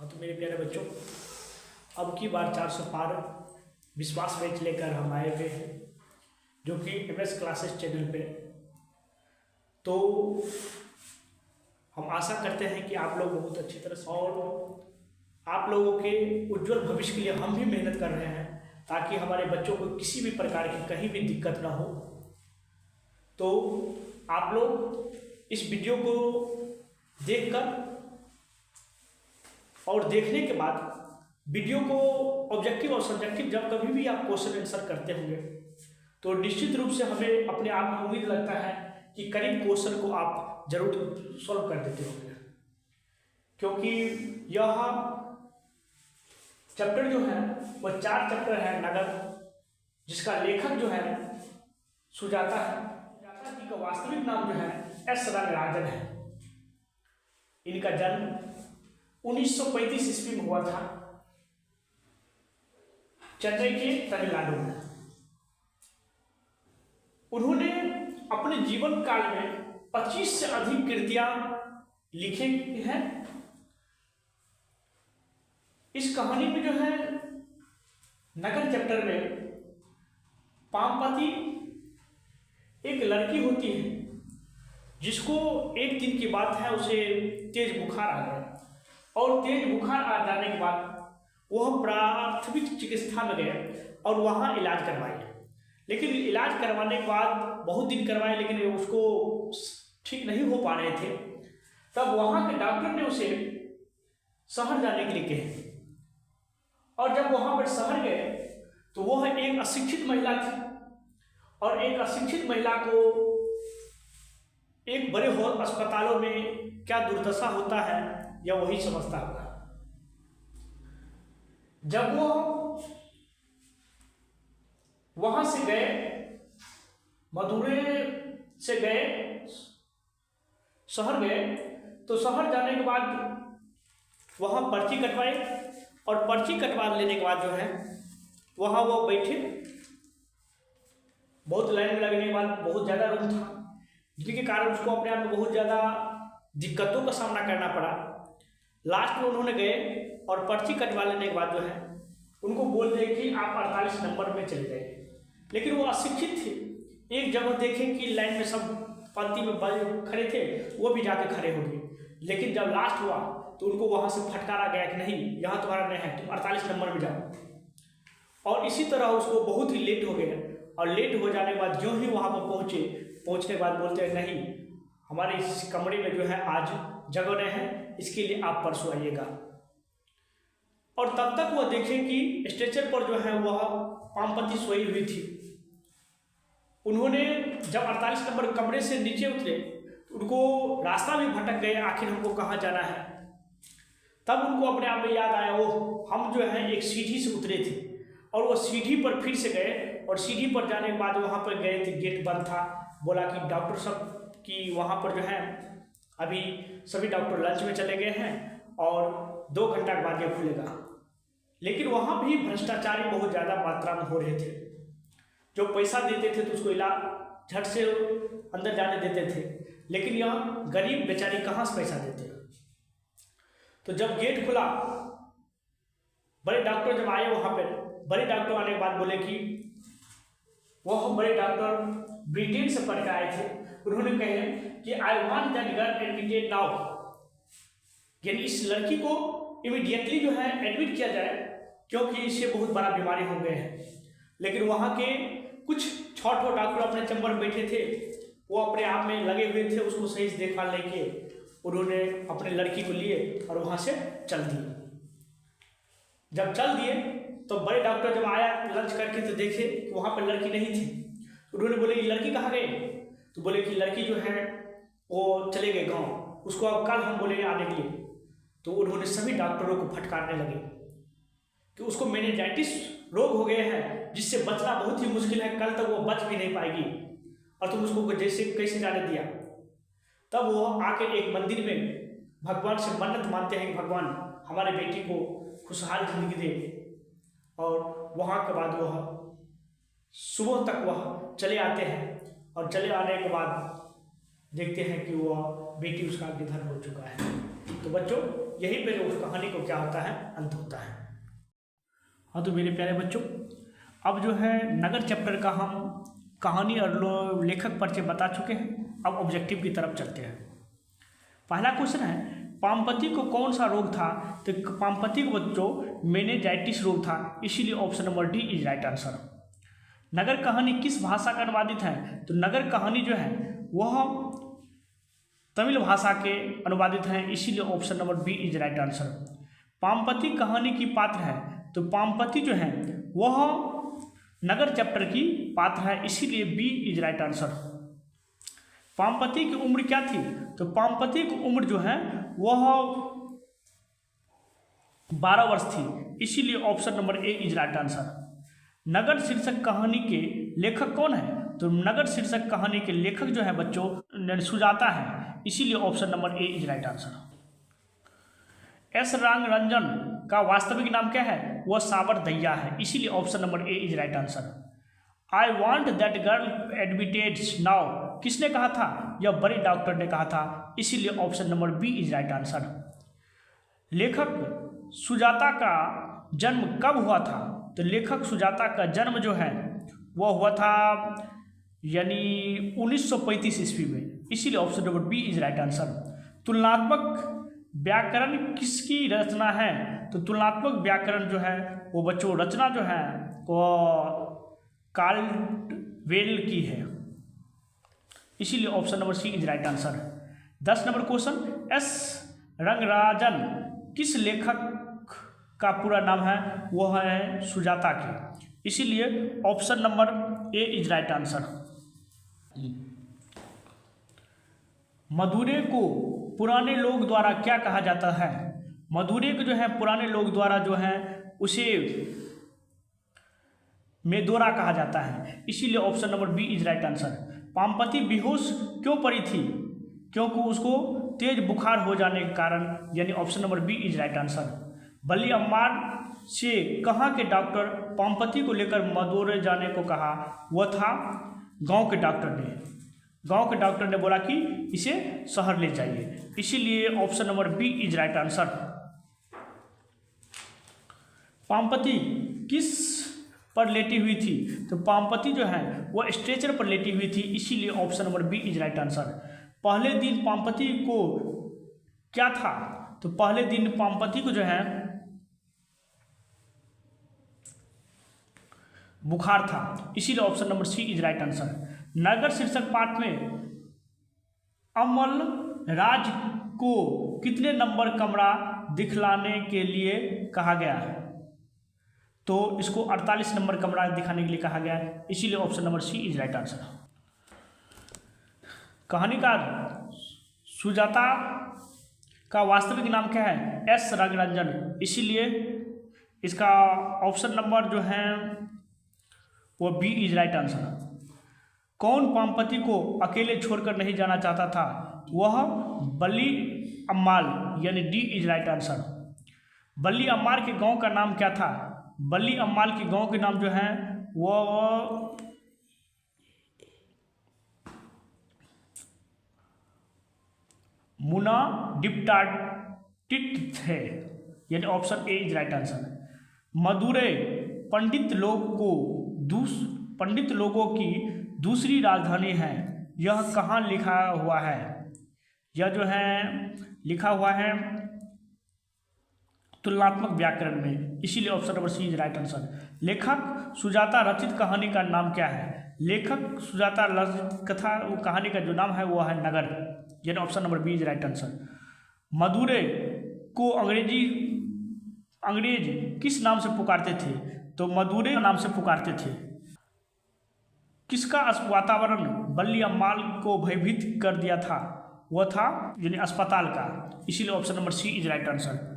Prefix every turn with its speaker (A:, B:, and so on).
A: हाँ तो मेरे प्यारे बच्चों, अब की बार 400 पार विश्वास मैच लेकर हम आए हुए हैं, जो कि MS क्लासेस चैनल पे। तो हम आशा करते हैं कि आप लोग बहुत अच्छी तरह से, और आप लोगों के उज्जवल भविष्य के लिए हम भी मेहनत कर रहे हैं ताकि हमारे बच्चों को किसी भी प्रकार की कहीं भी दिक्कत ना हो। तो आप लोग इस वीडियो को देखकर और देखने के बाद वीडियो को ऑब्जेक्टिव और सब्जेक्टिव जब कभी भी आप क्वेश्चन आंसर करते होंगे तो निश्चित रूप से हमें अपने आप में उम्मीद लगता है कि करीब क्वेश्चन को आप जरूर सॉल्व कर देते होंगे, क्योंकि यह चैप्टर जो है वह 4 चैप्टर है नगर, जिसका लेखक जो है सुजाता है। सुजाता जी का वास्तविक नाम जो है S रंगराजन है। इनका जन्म 1935 ईस्वी में हुआ था चेन्नई के तमिलनाडु में। उन्होंने अपने जीवन काल में 25 से अधिक कृतियां लिखी हैं। इस कहानी में जो है नगर चैप्टर में पामपति एक लड़की होती है जिसको एक दिन की बात है, उसे तेज बुखार आ गया और तेज बुखार आ जाने के बाद वह प्राथमिक चिकित्सा में गए और वहाँ इलाज करवाए। लेकिन इलाज करवाने के बाद बहुत दिन करवाए लेकिन उसको ठीक नहीं हो पा रहे थे। तब वहाँ के डॉक्टर ने उसे शहर जाने के लिए कहे, और जब वहाँ पर शहर गए तो वह एक अशिक्षित महिला थी, और एक अशिक्षित महिला को एक बड़े अस्पतालों में क्या दुर्दशा होता है या वही समझता होगा। जब वो वहां से गए, मदुरै से गए, शहर गए, तो शहर जाने के बाद वहां पर्ची कटवाई, और पर्ची कटवा लेने के बाद जो है वहां वो बैठे। बहुत लाइन में लगने के बाद बहुत ज़्यादा रूम था, जिसके कारण उसको अपने आप में बहुत ज़्यादा दिक्कतों का सामना करना पड़ा। लास्ट में उन्होंने गए और पर्ची कटवा लेने के बाद जो है उनको बोल दिया कि आप 48 नंबर में चले जाइए। लेकिन वो अशिक्षित थे। एक जगह देखें कि लाइन में सब पंक्ति में खड़े थे, वो भी जाके खड़े हो गए। लेकिन जब लास्ट हुआ तो उनको वहाँ से फटकारा गया कि नहीं, यहाँ तुम्हारा नहीं है, तुम 48 नंबर में जाओ। और इसी तरह उसको बहुत ही लेट हो गया, और लेट हो जाने के बाद जो ही वहाँ पर पहुँचने के बाद बोलते हैं नहीं, हमारे इस कमरे में जो है आज जगह नहीं है, इसके लिए आप परसों आइएगा। और तब तक वह देखें कि स्ट्रेचर पर जो है वह पामपति सोई हुई थी। उन्होंने जब 48 नंबर कमरे से नीचे उतरे तो उनको रास्ता भी भटक गए, आखिर हमको कहाँ जाना है। तब उनको अपने आप में याद आया, वो हम जो है एक सीढ़ी से उतरे थे, और वो सीढ़ी पर फिर से गए, और सीढ़ी पर जाने के बाद वहाँ पर गए थे, गेट बंद था। बोला कि डॉक्टर साहब कि वहाँ पर जो है अभी सभी डॉक्टर लंच में चले गए हैं और 2 घंटा के बाद ये खुलेगा। लेकिन वहाँ भी भ्रष्टाचारी बहुत ज़्यादा मात्रा में हो रहे थे। जो पैसा देते थे तो उसको इलाज झट से अंदर जाने देते थे, लेकिन यहाँ गरीब बेचारी कहाँ से पैसा देते। तो जब गेट खुला, बड़े डॉक्टर जब आए वहाँ पर, बड़े डॉक्टर आने के बाद बोले कि वह बड़े डॉक्टर ब्रिटेन से पढ़ के आए थे। उन्होंने कहे कि I want that girl admitted now, यानी इस लड़की को इमीडिएटली जो है एडमिट किया जाए, क्योंकि इससे बहुत बड़ा बीमारी हो गए हैं। लेकिन वहाँ के कुछ छोटे डॉक्टर अपने चैम्बर में बैठे थे, वो अपने आप में लगे हुए थे उसको सही से देखभाल नहीं किए। उन्होंने अपने लड़की को लिए और वहाँ से चल दिए। जब चल दिए तो बड़े डॉक्टर जब आया लंच करके तो देखे कि वहाँ पर लड़की नहीं थी। उन्होंने बोले ये लड़की कहाँ गई? तो बोले कि लड़की जो है वो चले गए गाँव, उसको अब कल हम बोले आने के लिए। तो उन्होंने सभी डॉक्टरों को फटकारने लगे कि उसको मेनिंजाइटिस रोग हो गया है, जिससे बचना बहुत ही मुश्किल है, कल तक वो बच भी नहीं पाएगी, और तुम उसको जैसे कैसे जाने दिया। तब वो आके एक मंदिर में भगवान से मन्नत मानते हैं कि भगवान हमारे बेटी को खुशहाल जिंदगी दे। और वहाँ के बाद वह सुबह तक वह चले आते हैं, और चले आने के बाद देखते हैं कि वह बेटी उसका निधन हो चुका है। तो बच्चों, यहीं पे उस कहानी को क्या होता है, अंत होता है। हाँ तो मेरे प्यारे बच्चों, अब जो है नगर चैप्टर का हम कहानी और लेखक परिचय बता चुके हैं। अब ऑब्जेक्टिव की तरफ चलते हैं। पहला क्वेश्चन है, पामपति को कौन सा रोग था? तो पामपति को बच्चों मेनिंजाइटिस रोग था, इसीलिए option number D is right answer. नगर कहानी किस भाषा का अनुवादित है? तो नगर कहानी जो है वह तमिल भाषा के अनुवादित हैं, इसीलिए option number B is right answer. Pampati कहानी की पात्र है, तो पामपति जो है वह नगर चैप्टर की पात्र है, इसीलिए बी इज राइट आंसर। पामपति की उम्र क्या थी? तो पामपति की उम्र जो है वह 12 वर्ष थी, इसीलिए option number A is right answer. नगर शीर्षक कहानी के लेखक कौन है? तो नगर शीर्षक कहानी के लेखक जो है बच्चों सुजाता है, इसीलिए option number A is right answer. S Rangarajan का वास्तविक नाम क्या है? वह सावर दैया है, इसीलिए option number A is right answer. I want that girl admitted now किसने कहा था? यह बड़े डॉक्टर ने कहा था, इसीलिए option number B is right answer. लेखक सुजाता का जन्म कब हुआ था? तो लेखक सुजाता का जन्म जो है वह हुआ था यानी 1935 ईस्वी में, इसीलिए option number B is right answer. तुलनात्मक व्याकरण किसकी रचना है? तो तुलनात्मक व्याकरण जो है वो बच्चों रचना जो है वो काल्डवेल की है, इसीलिए option number C is right answer. 10 number question, S Rangarajan किस लेखक का पूरा नाम है? वह है सुजाता के, इसीलिए option number A is right answer. Madurai को पुराने लोग द्वारा क्या कहा जाता है? मधुरे को जो है पुराने लोग द्वारा जो है उसे मेदोरा कहा जाता है, इसीलिए option number B is right answer. Pampati बेहोश क्यों पड़ी थी? क्योंकि उसको तेज बुखार हो जाने के कारण, यानी option number B is right answer. बल्ली अम्मार से कहाँ के डॉक्टर पामपति को लेकर मदुरै जाने को कहा? वह था गांव के डॉक्टर ने। गांव के डॉक्टर ने बोला कि इसे शहर ले जाइए, इसीलिए option number B is right answer. Pampati किस पर लेटी हुई थी? तो पामपति जो है वह स्ट्रेचर पर लेटी हुई थी, इसीलिए option number B is right answer. पहले दिन पामपति को क्या था? तो पहले दिन पामपति को जो है बुखार था, इसीलिए option number C is right answer. नगर शीर्षक पाठ में अमल राज को कितने नंबर कमरा दिखलाने के लिए कहा गया है? तो इसको 48 नंबर कमरा दिखाने के लिए कहा गया है, इसीलिए option number C is right answer. कहानीकार सुजाता का वास्तविक नाम क्या है? एस रंगरंजन, इसीलिए इसका ऑप्शन नंबर जो है वो बी इज राइट आंसर। कौन पामपति को अकेले छोड़कर नहीं जाना चाहता था? वह बल्ली अम्माल, यानी डी इज राइट आंसर। बल्ली अम्माल के गांव का नाम क्या था? बल्ली अम्माल के गांव के नाम जो है वो मुना डिप्टाटिट थे, यानी option A is right answer. Madurai पंडित लोगों की दूसरी राजधानी है, यह कहाँ लिखा हुआ है? यह जो है लिखा हुआ है तुलनात्मक व्याकरण में, इसीलिए option number C is right answer. लेखक सुजाता रचित कहानी का नाम क्या है? लेखक सुजाता रचित कथा कहानी का जो नाम है वो है नगर, यानी option number B is right answer. Madurai को अंग्रेज किस नाम से पुकारते थे? तो मदुरै नाम से पुकारते थे। किसका वातावरण बल्ली अम्माल को भयभीत कर दिया था? वह था यानी अस्पताल का, इसीलिए option number C is right answer.